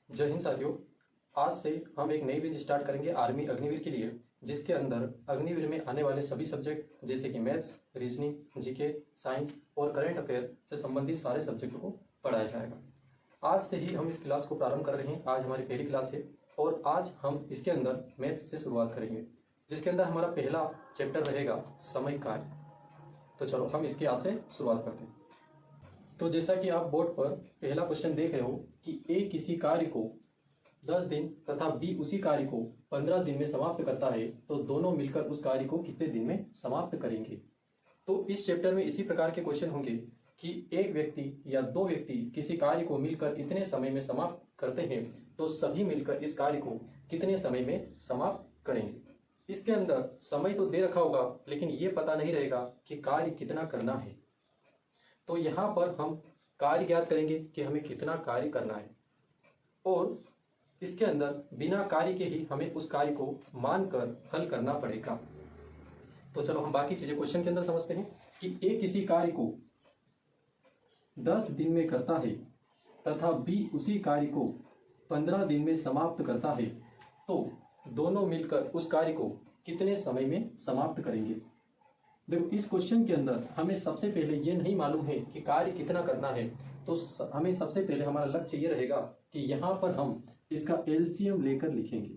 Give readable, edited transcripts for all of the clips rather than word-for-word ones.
जय हिंद साथियों। आज से हम एक नई बैच स्टार्ट करेंगे आर्मी अग्निवीर के लिए, जिसके अंदर अग्निवीर में आने वाले सभी सब्जेक्ट जैसे कि मैथ्स, रीजनिंग, जीके, साइंस और करंट अफेयर से संबंधित सारे सब्जेक्टों को पढ़ाया जाएगा। आज से ही हम इस क्लास को प्रारंभ कर रहे हैं। आज हमारी पहली क्लास है और आज हम इसके अंदर मैथ्स से शुरुआत करेंगे, जिसके अंदर हमारा पहला चैप्टर रहेगा समय कार्य। तो चलो हम इसके आज से शुरुआत करते हैं। तो जैसा कि आप बोर्ड पर पहला क्वेश्चन देख रहे हो कि ए किसी कार्य को 10 दिन तथा बी उसी कार्य को 15 दिन में समाप्त करता है, तो दोनों मिलकर उस कार्य को कितने दिन में समाप्त करेंगे। तो इस चैप्टर में इसी प्रकार के क्वेश्चन होंगे कि एक व्यक्ति या दो व्यक्ति किसी कार्य को मिलकर इतने समय में समाप्त करते हैं, तो सभी मिलकर इस कार्य को कितने समय में समाप्त करेंगे। इसके अंदर समय तो दे रखा होगा, लेकिन ये पता नहीं रहेगा कि कार्य कितना करना है। तो यहाँ पर हम कार्य ज्ञात करेंगे कि हमें कितना कार्य करना है, और इसके अंदर बिना कार्य के ही हमें उस कार्य को मानकर हल करना पड़ेगा। तो चलो हम बाकी चीजें क्वेश्चन के अंदर समझते हैं कि ए किसी कार्य को 10 दिन में करता है तथा बी उसी कार्य को 15 दिन में समाप्त करता है, तो दोनों मिलकर उस कार्य को कितने समय में समाप्त करेंगे। देखो, इस क्वेश्चन के अंदर हमें सबसे पहले ये नहीं मालूम है कि कार्य कितना करना है, तो हमें सबसे पहले हमारा लक्ष्य ये रहेगा कि यहाँ पर हम इसका एलसीएम लेकर लिखेंगे।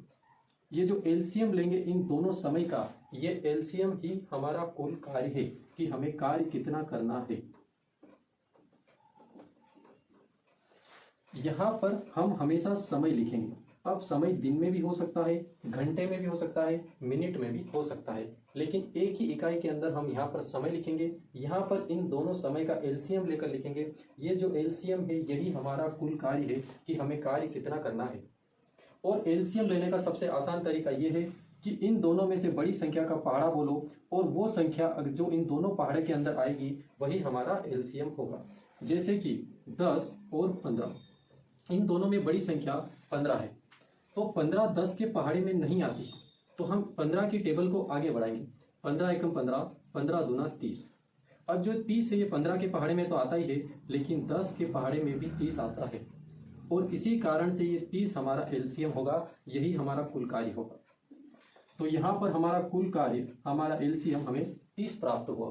ये जो एलसीएम लेंगे इन दोनों समय का, ये एलसीएम ही हमारा कुल कार्य है कि हमें कार्य कितना करना है। यहाँ पर हम हमेशा समय लिखेंगे। अब समय दिन में भी हो सकता है, घंटे में भी हो सकता है, मिनट में भी हो सकता है, लेकिन एक ही इकाई के अंदर हम यहाँ पर समय लिखेंगे। यहाँ पर इन दोनों समय का एलसीएम लेकर लिखेंगे। ये जो एलसीएम है यही हमारा कुल कार्य है कि हमें कार्य कितना करना है। और एलसीएम लेने का सबसे आसान तरीका ये है कि इन दोनों में से बड़ी संख्या का पहाड़ा बोलो, और वो संख्या जो इन दोनों पहाड़े के अंदर आएगी वही हमारा एलसीएम होगा। जैसे कि 10 और 15, इन दोनों में बड़ी संख्या 15 है, तो 15 10 के पहाड़े में नहीं आती, तो हम 15 की टेबल को आगे बढ़ाएंगे। 15 एकम 15, 15 दूना 30। अब जो 30 है ये 15 के पहाड़े में तो आता ही है, लेकिन 10 के पहाड़े में भी 30 आता है, और इसी कारण से ये 30 हमारा एलसीएम होगा, यही हमारा कुल कार्य होगा। तो यहाँ पर हमारा कुल कार्य, हमारा एलसीएम हमें 30 प्राप्त हुआ।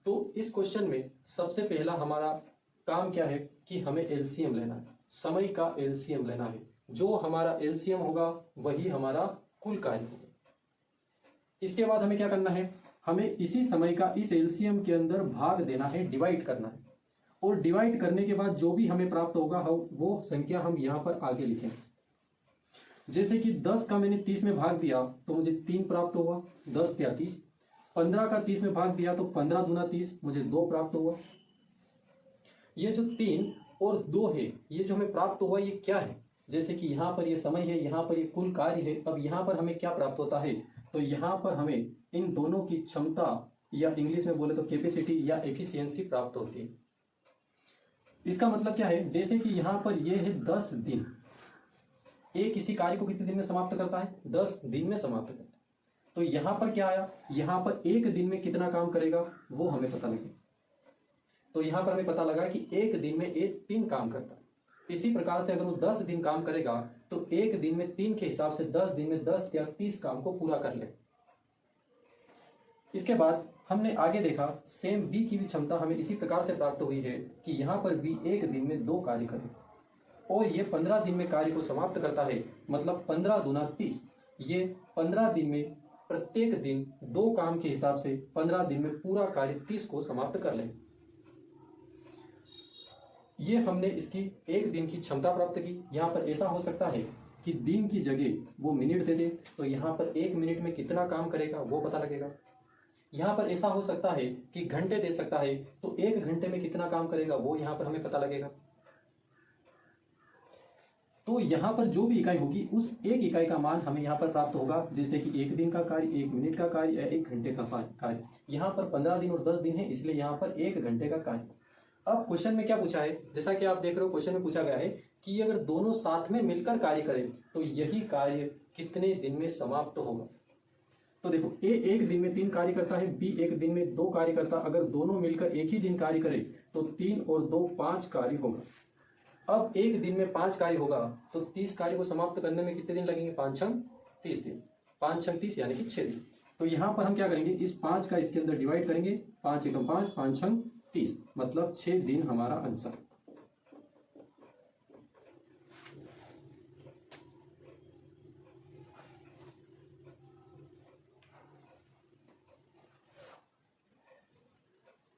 तो इस क्वेश्चन में सबसे पहला हमारा काम क्या है कि हमें एलसीएम लेना है, समय का एलसीएम लेना है। जो हमारा एलसीएम होगा वही हमारा कुल कार्य होगा। इसके बाद हमें क्या करना है, हमें इसी समय का इस एलसीएम के अंदर भाग देना है, डिवाइड करना है, और डिवाइड करने के बाद जो भी हमें प्राप्त होगा वो संख्या हम यहाँ पर आगे लिखेंगे। जैसे कि 10 का मैंने 30 में भाग दिया तो मुझे 3 प्राप्त हुआ, 10 या 30। 15 का 30 में भाग दिया तो 15 दूना 30, मुझे 2 प्राप्त हुआ। ये जो 3 और 2 है, ये जो हमें प्राप्त हुआ ये क्या है। जैसे कि यहाँ पर ये समय है, यहाँ पर ये कुल कार्य है। अब यहाँ पर हमें क्या प्राप्त होता है, तो यहाँ पर हमें इन दोनों की क्षमता, या इंग्लिश में बोले तो कैपेसिटी या एफिशिएंसी प्राप्त होती है। इसका मतलब क्या है, जैसे कि यहाँ पर ये है 10 दिन। ए किसी कार्य को कितने दिन में समाप्त करता है, 10 दिन में समाप्त करता है। तो यहाँ पर क्या आया, यहाँ पर एक दिन में कितना काम करेगा वो हमें पता लगे। तो यहाँ पर हमें पता लगा कि एक दिन में ए 3 काम करता है। इसी प्रकार से अगर वो 10 दिन काम करेगा तो एक दिन में 3 के हिसाब से 10 दिन में 10 या 30 काम को पूरा कर ले। इसके बाद हमने आगे देखा सेम बी की भी क्षमता हमें इसी प्रकार से प्राप्त हुई है कि यहाँ पर बी एक दिन में 2 कार्य करे, और ये 15 दिन में कार्य को समाप्त करता है। मतलब 15 दूना 30, ये 15 दिन में प्रत्येक दिन 2 काम के हिसाब से 15 दिन में पूरा कार्य 30 को समाप्त कर ले। ये हमने इसकी एक दिन की क्षमता प्राप्त की। यहाँ पर ऐसा हो सकता है कि दिन की जगह वो मिनट दे दे, तो यहाँ पर 1 मिनट में कितना काम करेगा वो पता लगेगा। यहाँ पर ऐसा हो सकता है कि घंटे दे सकता है, तो 1 घंटे में कितना काम करेगा वो यहाँ पर हमें पता लगेगा। तो यहाँ पर जो भी इकाई होगी उस एक इकाई का मान हमें यहाँ पर प्राप्त होगा। जैसे कि 1 दिन का कार्य, 1 मिनट का कार्य या 1 घंटे का कार्य। यहाँ पर 15 दिन और 10 दिन है, इसलिए यहाँ पर 1 घंटे का कार्य। अब क्वेश्चन में क्या पूछा है, जैसा कि आप देख रहे हो क्वेश्चन में पूछा गया है कि अगर दोनों साथ में मिलकर कार्य करें तो यही कार्य कितने दिन में समाप्त होगा। तो देखो, ए एक दिन में 3 कार्य करता है, बी एक दिन में 2 कार्य करता है। अगर दोनों मिलकर एक ही दिन कार्य करें तो 3 और 2 5 कार्य होगा। अब एक दिन में 5 कार्य होगा तो 30 कार्य को समाप्त करने में कितने दिन लगेंगे? 5 छंग 30 दिन, 5 छंग 30 यानी कि 6 दिन। तो यहाँ पर हम क्या करेंगे, इस 5 का इसके अंदर डिवाइड करेंगे, 5 एकम 5, 5 छंग 30, मतलब 6 दिन हमारा आंसर।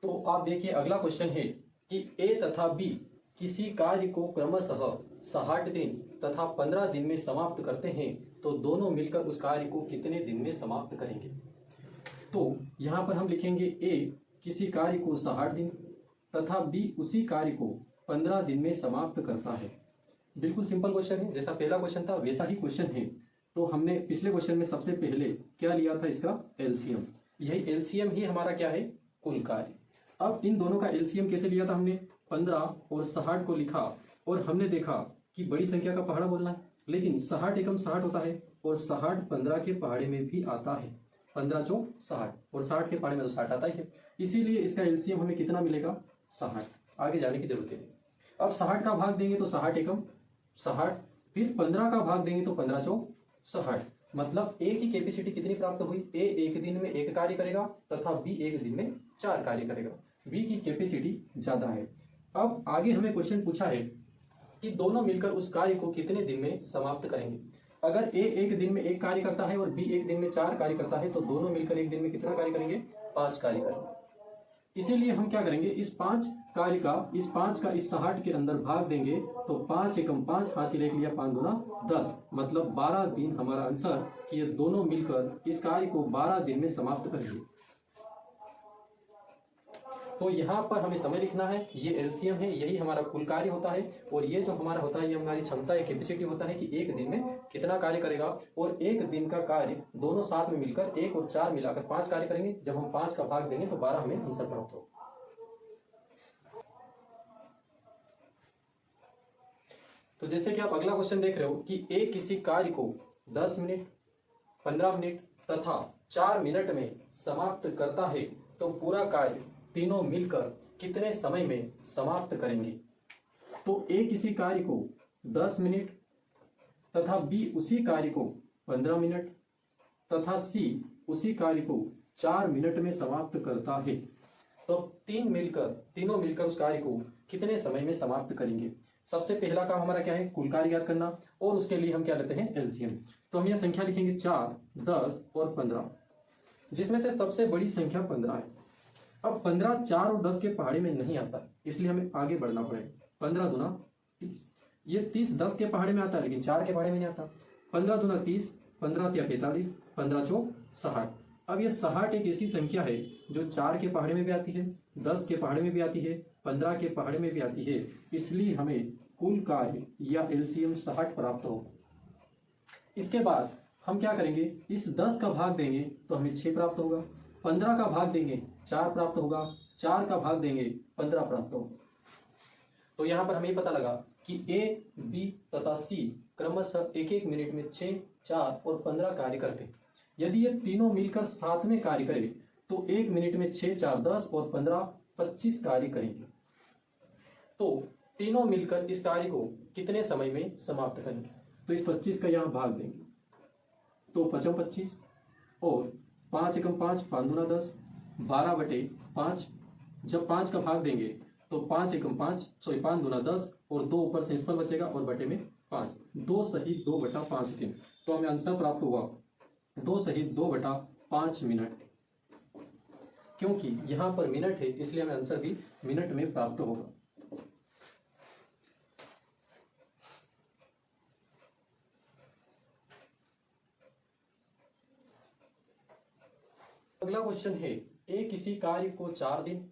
तो आप देखिए अगला क्वेश्चन है कि ए तथा बी किसी कार्य को क्रमशः 60 दिन तथा 15 दिन में समाप्त करते हैं तो दोनों मिलकर उस कार्य को कितने दिन में समाप्त करेंगे? तो यहाँ पर हम लिखेंगे ए किसी कार्य को 60 दिन तथा बी उसी कार्य को 15 दिन में समाप्त करता है। बिल्कुल सिंपल क्वेश्चन है, जैसा पहला क्वेश्चन था वैसा ही क्वेश्चन है। तो हमने पिछले क्वेश्चन में सबसे पहले क्या लिया था, इसका एलसीएम। यही एलसीएम ही हमारा क्या है, कुल कार्य। अब इन दोनों का एलसीएम कैसे लिया था हमने, 15 और 60 को लिखा और हमने देखा कि बड़ी संख्या का पहाड़ा बोलना है, लेकिन 60 एकम 60 होता है और 60 15 के पहाड़े में भी आता है, 15 चौक 60 और 60 के पहाड़े में तो 60 आता ही है, इसीलिए इसका एलसीएम हमें कितना मिलेगा, 60। आगे जाने की जरूरत है। अब 60 का भाग देंगे तो 60 एकम 60, फिर 15 का भाग देंगे तो 15 चौक 60, मतलब ए की कैपेसिटी कितनी प्राप्त हुई, ए एक दिन में एक कार्य करेगा तथा बी एक दिन में 4 कार्य करेगा। बी की कैपेसिटी ज्यादा है। अब आगे हमें क्वेश्चन पूछा है कि दोनों मिलकर उस कार्य को कितने दिन में समाप्त करेंगे। अगर ए एक दिन में एक कार्य करता है और बी एक दिन में 4 कार्य करता है तो दोनों मिलकर एक दिन में कितना कार्य करेंगे, 5 कार्य करेंगे। इसीलिए हम क्या करेंगे, इस 5 कार्य का इस 5 का इस 60 के अंदर भाग देंगे तो 5 एकम 5 हासिल एक लिया, 5 दूना 10, मतलब 12 दिन हमारा आंसर कि ये दोनों मिलकर इस कार्य को 12 दिन में समाप्त करेंगे। तो यहाँ पर हमें समय लिखना है, ये एलसीएम है, यही हमारा कुल कार्य होता है और ये जो हमारा होता है ये हमारी क्षमता है, कैपेसिटी होता है कि एक दिन में कितना कार्य करेगा। और एक दिन का कार्य दोनों साथ में मिलकर 1 और 4 मिलाकर 5 कार्य करेंगे। जब हम 5 का भाग देंगे तो 12 हमें आंसर प्राप्त होगा। तो जैसे कि आप अगला क्वेश्चन देख रहे हो कि ए किसी कार्य को 10 मिनट 15 मिनट तथा 4 मिनट में समाप्त करता है तो पूरा कार्य तीनों मिलकर कितने समय में समाप्त करेंगे। तो ए किसी कार्य को 10 मिनट तथा बी उसी कार्य को 15 मिनट तथा सी उसी कार्य को 4 मिनट में समाप्त करता है तो तीनों मिलकर उस कार्य को कितने समय में समाप्त करेंगे। सबसे पहला काम हमारा क्या है, कुल कार्य याद करना, और उसके लिए हम क्या लेते हैं, एलसीएम। तो हम यह संख्या लिखेंगे 4, 10 और 15, जिसमें से सबसे बड़ी संख्या 15 है। अब 15 4 और 10 के पहाड़े में नहीं आता, इसलिए हमें आगे बढ़ना पड़ेगा। 15 दूना 30, ये 30 10 के पहाड़े में आता है लेकिन 4 के पहाड़े में नहीं आता। 15 दूना 30, 15 तिया 45, 15 चौक 60। अब ये 60 एक ऐसी संख्या है जो 4 के पहाड़े में भी आती है, 10 के पहाड़े में भी आती है, 15 के पहाड़े में भी आती है, इसलिए हमें कुल कार्य या एलसीएम 60 प्राप्त हो। इसके बाद हम क्या करेंगे, इस 10 का भाग देंगे तो हमें 6 प्राप्त होगा, 15 का भाग देंगे 4 प्राप्त होगा, 4 का भाग देंगे 15 प्राप्त होगा। तो यहाँ पर हमें पता लगा कि ए बी तथा सी क्रमशः 1-1 मिनट में 6, 4 और 15 कार्य करते। यदि ये तीनों मिलकर साथ में कार्य करें तो 1 मिनट में 6, 4, 10 और 15 25 कार्य करेंगे। तो तीनों मिलकर इस कार्य को कितने समय में समाप्त करेंगे। तो इस 25 का यहाँ भाग देंगे तो 25 और 5 एकम 5, 5 दूना 10, 12/5। जब 5 का भाग देंगे तो 5 एकम 5 दूना 10 और 2 ऊपर से इस पर बचेगा और बटे में 5, 2 सही 2/5 दिन। तो हमें आंसर प्राप्त हुआ 2 सही 2/5 मिनट। क्योंकि यहाँ पर मिनट है इसलिए हमें आंसर भी मिनट में प्राप्त होगा। अगला क्वेश्चन है, ए किसी कार्य को 4 दिन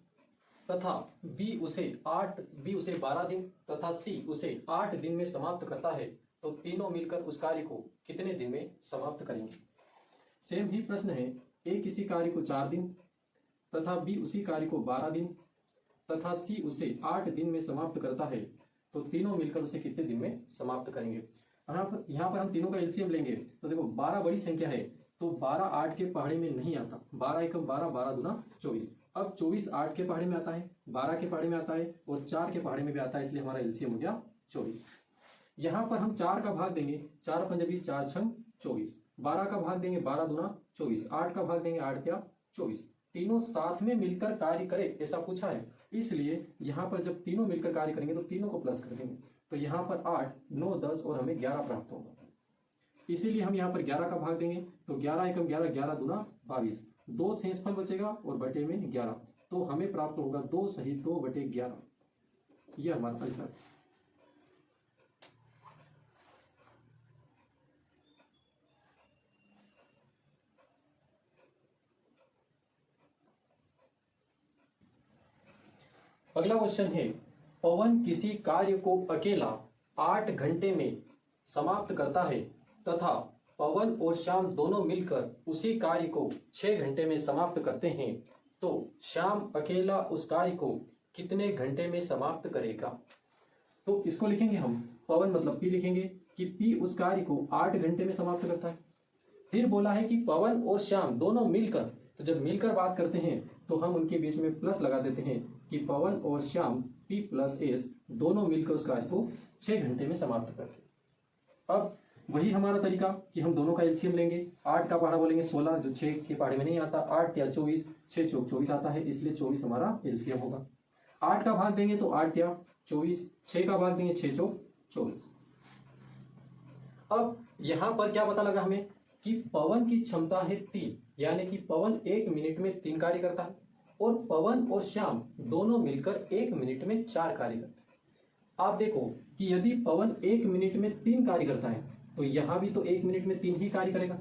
तथा बी उसे 12 दिन तथा सी उसे 8 दिन में समाप्त करता है तो तीनों मिलकर उस कार्य को कितने दिन में समाप्त करेंगे। सेम ही प्रश्न है, ए किसी कार्य को 4 दिन तथा बी उसी कार्य को 12 दिन तथा सी उसे 8 दिन में समाप्त करता है तो तीनों मिलकर उसे कितने दिन में समाप्त करेंगे। यहाँ पर हम तीनों का एलसीएम लेंगे तो देखो 12 बड़ी संख्या है तो 12 8 के पहाड़े में नहीं आता, 12 एकम 12, 12 दूना 24। अब 24 8 के पहाड़े में आता है, 12 के पहाड़े में आता है और 4 के पहाड़े में भी आता है, इसलिए हमारा एलसीएम हो गया 24। यहाँ पर हम 4 का भाग देंगे, 4 पंजे 20, 4 छंग 24। 12 का भाग देंगे, 12 दूना 24। 8 का भाग देंगे, 8 क्या 24। तीनों साथ में मिलकर कार्य करे ऐसा पूछा है, इसलिए यहाँ पर जब तीनों मिलकर कार्य करेंगे तो तीनों को प्लस कर देंगे, तो यहाँ पर 8, 9, 10 और हमें 11 प्राप्त होगा। इसीलिए हम यहाँ पर 11 का भाग देंगे, तो 11 एकम 11, 11 दूना 22। 2 शेषफल बचेगा और बटे में 11, तो हमें प्राप्त होगा 2 सही 2 बटे 11। यह हमारा आंसर। अगला क्वेश्चन है, पवन किसी कार्य को अकेला 8 घंटे में समाप्त करता है तथा पवन और श्याम दोनों मिलकर उसी कार्य को 6 घंटे में समाप्त करते हैं, तो श्याम अकेला उस कार्य को कितने घंटे में समाप्त करेगा। तो इसको लिखेंगे हम, पवन मतलब पी लिखेंगे कि पी उस कार्य को 8 घंटे में समाप्त करता है। फिर बोला है कि पवन और श्याम दोनों मिलकर, तो जब मिलकर बात करते हैं तो हम उनके बीच में प्लस लगा देते हैं कि पवन और श्याम P प्लस एस दोनों मिलकर उस कार्य को 6 घंटे में समाप्त करते हैं। अब वही हमारा तरीका कि हम दोनों का एलसीएम लेंगे। 8 का पहाड़ा बोलेंगे 16, जो 6 के पहाड़े में नहीं आता। 8 या 24, 6 चौक 24 आता है, इसलिए 24 हमारा एलसीएम होगा। 8 का भाग देंगे तो 8 या 24, 6 का भाग देंगे 6 चौक 24। अब यहां पर क्या पता लगा हमें कि पवन की क्षमता है 3, यानी कि पवन 1 मिनट में 3 कार्य करता है और पवन और श्याम दोनों मिलकर 1 मिनट में 4 कार्य करते हैं। आप देखो कि यदि पवन 1 मिनट में 3 कार्य करता है तो यहां भी तो 1 मिनट में 3 ही कार्य करेगा,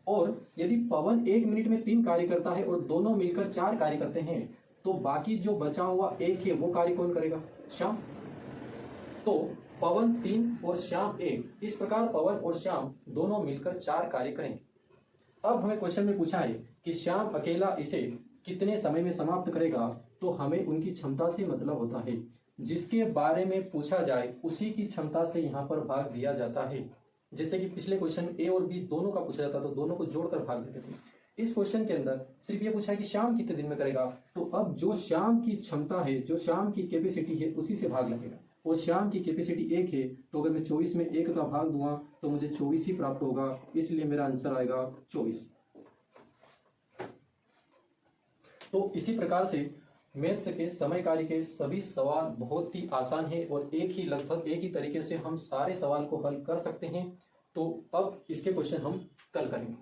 और यदि पवन 1 मिनट में 3 कार्य करता है और दोनों मिलकर 4 कार्य करते हैं तो बाकी जो बचा हुआ 1 है वो कार्य कौन करेगा, श्याम। तो पवन 3 और श्याम 1, इस प्रकार पवन और श्याम दोनों मिलकर 4 कार्य करेंगे। अब हमें क्वेश्चन में पूछा है कि श्याम अकेला इसे कितने समय में समाप्त करेगा, तो हमें उनकी क्षमता से मतलब होता है। जिसके बारे में पूछा जाए उसी की क्षमता से यहाँ पर भाग दिया जाता है। जैसे कि पिछले क्वेश्चन में ए और बी दोनों का पूछा जाता तो दोनों को जोड़कर भाग देते थे। इस क्वेश्चन के अंदर सिर्फ ये पूछा है कि श्याम कितने दिन में करेगा, तो अब जो श्याम की क्षमता है, जो श्याम की कैपेसिटी है, उसी से भाग लगेगा। और श्याम की कैपेसिटी 1 है, तो अगर मैं 24 में 1 का भाग दूंगा तो मुझे 24 ही प्राप्त होगा, इसलिए मेरा आंसर आएगा 24। तो इसी प्रकार से मैथ्स के समय कार्य के सभी सवाल बहुत ही आसान है और लगभग एक ही तरीके से हम सारे सवाल को हल कर सकते हैं। तो अब इसके क्वेश्चन हम कल करेंगे।